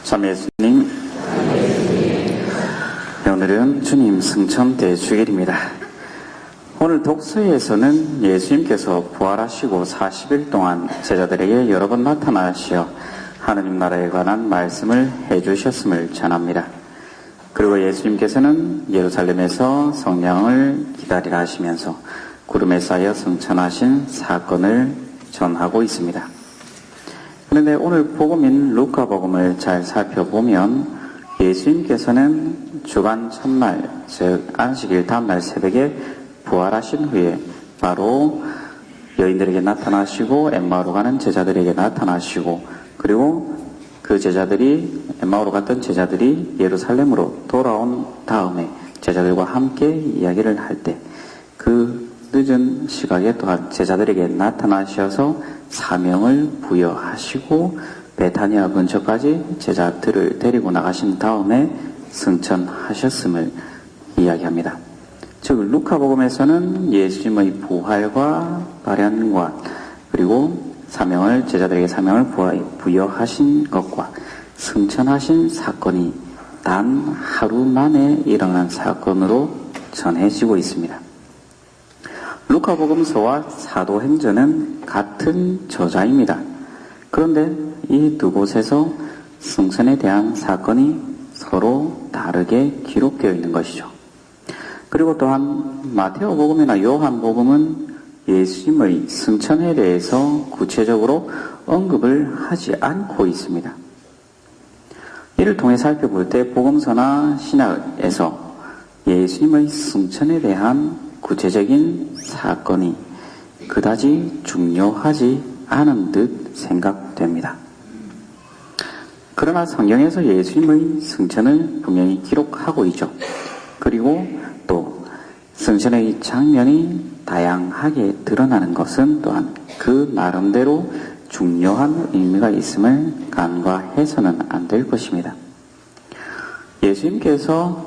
참 예수님, 오늘은 주님 승천 대주일입니다. 오늘 독서에서는 예수님께서 부활하시고 40일 동안 제자들에게 여러 번 나타나시어 하느님 나라에 관한 말씀을 해주셨음을 전합니다. 그리고 예수님께서는 예루살렘에서 성령을 기다리라 하시면서 구름에 쌓여 승천하신 사건을 전하고 있습니다. 그런데 오늘 복음인 루카복음을 잘 살펴보면 예수님께서는 주간 첫날, 즉 안식일 다음날 새벽에 부활하신 후에 바로 여인들에게 나타나시고 엠마오로 가는 제자들에게 나타나시고, 그리고 그 제자들이, 엠마오로 갔던 제자들이 예루살렘으로 돌아온 다음에 제자들과 함께 이야기를 할 때 그 늦은 시각에 또한 제자들에게 나타나셔서 사명을 부여하시고 베타니아 근처까지 제자들을 데리고 나가신 다음에 승천하셨음을 이야기합니다. 즉 루카복음에서는 예수님의 부활과 발현과 그리고 제자들에게 사명을 부여하신 것과 승천하신 사건이 단 하루 만에 일어난 사건으로 전해지고 있습니다. 루카복음서와 사도행전은 같은 저자입니다. 그런데 이 두 곳에서 승천에 대한 사건이 서로 다르게 기록되어 있는 것이죠. 그리고 또한 마테오복음이나 요한복음은 예수님의 승천에 대해서 구체적으로 언급을 하지 않고 있습니다. 이를 통해 살펴볼 때 복음서나 신약에서 예수님의 승천에 대한 구체적인 사건이 그다지 중요하지 않은 듯 생각됩니다. 그러나 성경에서 예수님의 승천을 분명히 기록하고 있죠. 그리고 또 승천의 장면이 다양하게 드러나는 것은 또한 그 나름대로 중요한 의미가 있음을 간과해서는 안 될 것입니다. 예수님께서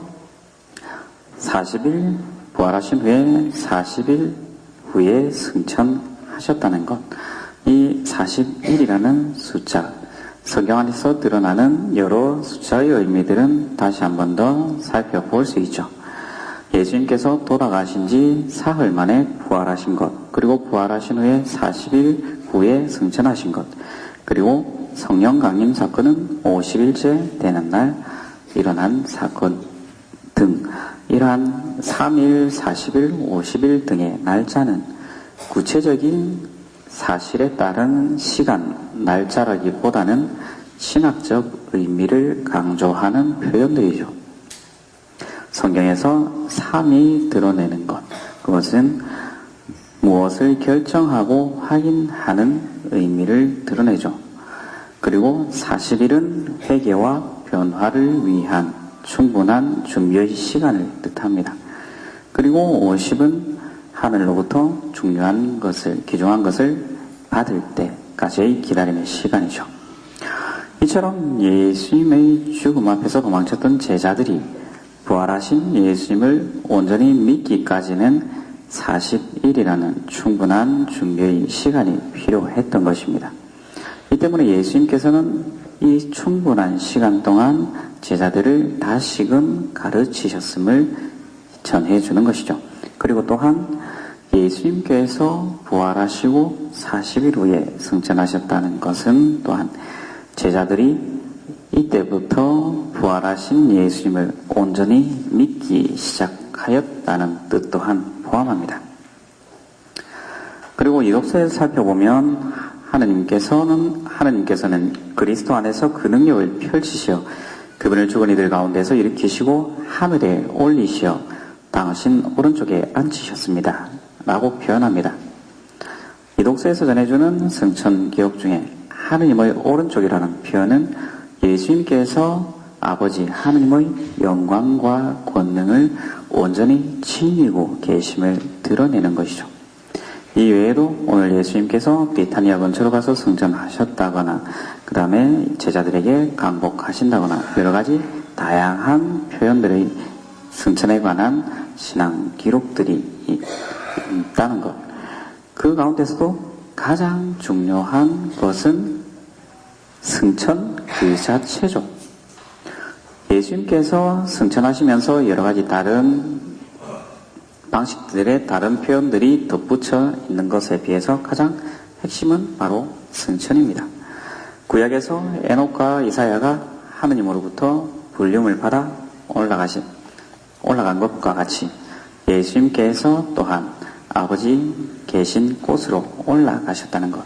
40일 부활하신 후에 40일 후에 승천하셨다는 것, 이 40일이라는 숫자, 성경 안에서 드러나는 여러 숫자의 의미들은 다시 한 번 더 살펴볼 수 있죠. 예수님께서 돌아가신 지 사흘 만에 부활하신 것, 그리고 부활하신 후에 40일 후에 승천하신 것, 그리고 성령 강림 사건은 50일째 되는 날 일어난 사건 등, 이러한 3일, 40일, 50일 등의 날짜는 구체적인 사실에 따른 시간, 날짜라기보다는 신학적 의미를 강조하는 표현들이죠. 성경에서 3이 드러내는 것, 그것은 무엇을 결정하고 확인하는 의미를 드러내죠. 그리고 40일은 회개와 변화를 위한 충분한 준비의 시간을 뜻합니다. 그리고 50은 하늘로부터 중요한 것을, 귀중한 것을 받을 때까지의 기다림의 시간이죠. 이처럼 예수님의 죽음 앞에서 도망쳤던 제자들이 부활하신 예수님을 온전히 믿기까지는 40일이라는 충분한 준비의 시간이 필요했던 것입니다. 이 때문에 예수님께서는 이 충분한 시간 동안 제자들을 다시금 가르치셨음을 전해주는 것이죠. 그리고 또한 예수님께서 부활하시고 40일 후에 승천하셨다는 것은 또한 제자들이 이때부터 부활하신 예수님을 온전히 믿기 시작하였다는 뜻 또한 포함합니다. 그리고 이 독서에서 살펴보면 하느님께서는 그리스도 안에서 그 능력을 펼치시어 그분을 죽은 이들 가운데서 일으키시고 하늘에 올리시어 당신 오른쪽에 앉히셨습니다 라고 표현합니다. 이 독서에서 전해주는 승천 기록 중에 하느님의 오른쪽이라는 표현은 예수님께서 아버지 하느님의 영광과 권능을 온전히 지니고 계심을 드러내는 것이죠. 이 외에도 오늘 예수님께서 베타니아 근처로 가서 승천하셨다거나 그 다음에 제자들에게 강복하신다거나 여러 가지 다양한 표현들의 승천에 관한 신앙 기록들이 있다는 것, 그 가운데서도 가장 중요한 것은 승천 그 자체죠. 예수님께서 승천하시면서 여러 가지 다른 방식들의 다른 표현들이 덧붙여 있는 것에 비해서 가장 핵심은 바로 승천입니다. 구약에서 에녹과 이사야가 하느님으로부터 불림을 받아 올라간 것과 같이 예수님께서 또한 아버지 계신 곳으로 올라가셨다는 것.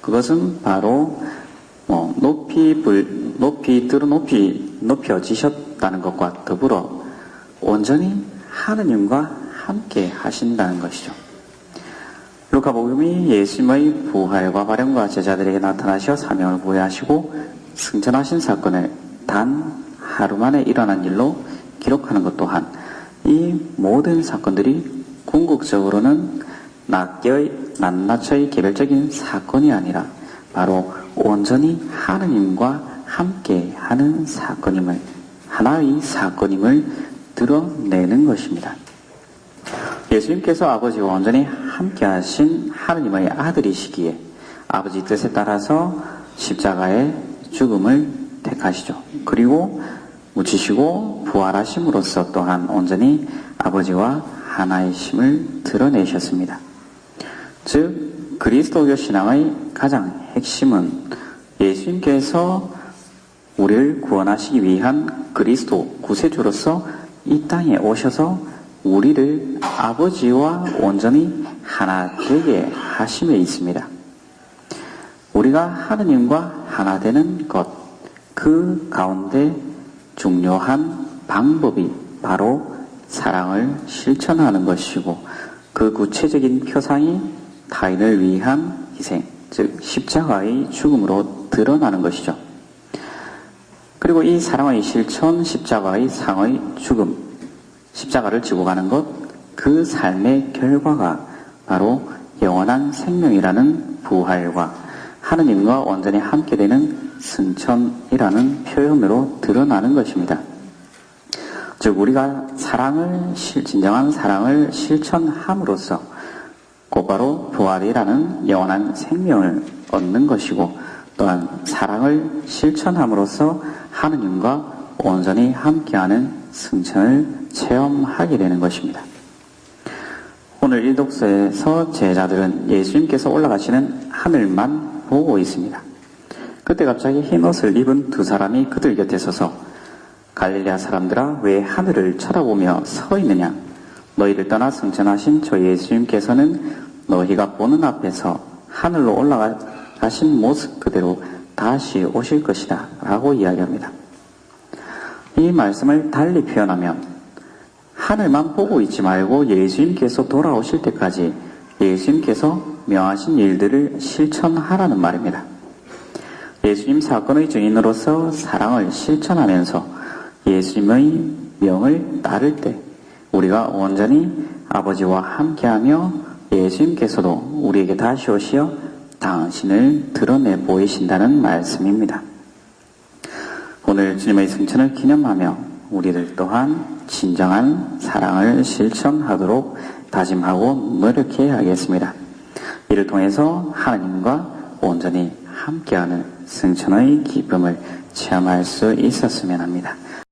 그것은 바로 높여지셨다는 것과 더불어 온전히 하느님과 함께 하신다는 것이죠. 루카복음이 예수님의 부활과 발현과 제자들에게 나타나셔 사명을 부여하시고 승천하신 사건을 단 하루 만에 일어난 일로 기록하는 것 또한 이 모든 사건들이 궁극적으로는 낱낱의 개별적인 사건이 아니라 바로 온전히 하느님과 함께 하는 사건임을, 하나의 사건임을 드러내는 것입니다. 예수님께서 아버지와 온전히 함께 하신 하느님의 아들이시기에 아버지 뜻에 따라서 십자가의 죽음을 택하시죠. 그리고 묻히시고 부활하심으로써 또한 온전히 아버지와 하나이심을 드러내셨습니다. 즉 그리스도교 신앙의 가장 핵심은 예수님께서 우리를 구원하시기 위한 그리스도 구세주로서 이 땅에 오셔서 우리를 아버지와 온전히 하나 되게 하심에 있습니다. 우리가 하느님과 하나 되는 것, 그 가운데 중요한 방법이 바로 사랑을 실천하는 것이고 그 구체적인 표상이 타인을 위한 희생, 즉 십자가의 죽음으로 드러나는 것이죠. 그리고 이 사랑의 실천, 십자가의 상의 죽음, 십자가를 지고 가는 것, 그 삶의 결과가 바로 영원한 생명이라는 부활과 하느님과 온전히 함께 되는 승천이라는 표현으로 드러나는 것입니다. 즉 우리가 진정한 사랑을 실천함으로써 곧바로 부활이라는 영원한 생명을 얻는 것이고 또한 사랑을 실천함으로써 하느님과 온전히 함께하는 승천을 체험하게 되는 것입니다. 오늘 이 독서에서 제자들은 예수님께서 올라가시는 하늘만 보고 있습니다. 그때 갑자기 흰 옷을 입은 두 사람이 그들 곁에 서서 갈릴레아 사람들아 왜 하늘을 쳐다보며 서 있느냐? 너희를 떠나 승천하신 저 예수님께서는 너희가 보는 앞에서 하늘로 올라가신 모습 그대로 다시 오실 것이다 라고 이야기합니다. 이 말씀을 달리 표현하면 하늘만 보고 있지 말고 예수님께서 돌아오실 때까지 예수님께서 명하신 일들을 실천하라는 말입니다. 예수님 사건의 증인으로서 사랑을 실천하면서 예수님의 명을 따를 때 우리가 온전히 아버지와 함께하며 예수님께서도 우리에게 다시 오시어 당신을 드러내 보이신다는 말씀입니다. 오늘 주님의 승천을 기념하며 우리들 또한 진정한 사랑을 실천하도록 다짐하고 노력해야겠습니다. 이를 통해서 하나님과 온전히 함께하는 승천의 기쁨을 체험할 수 있었으면 합니다.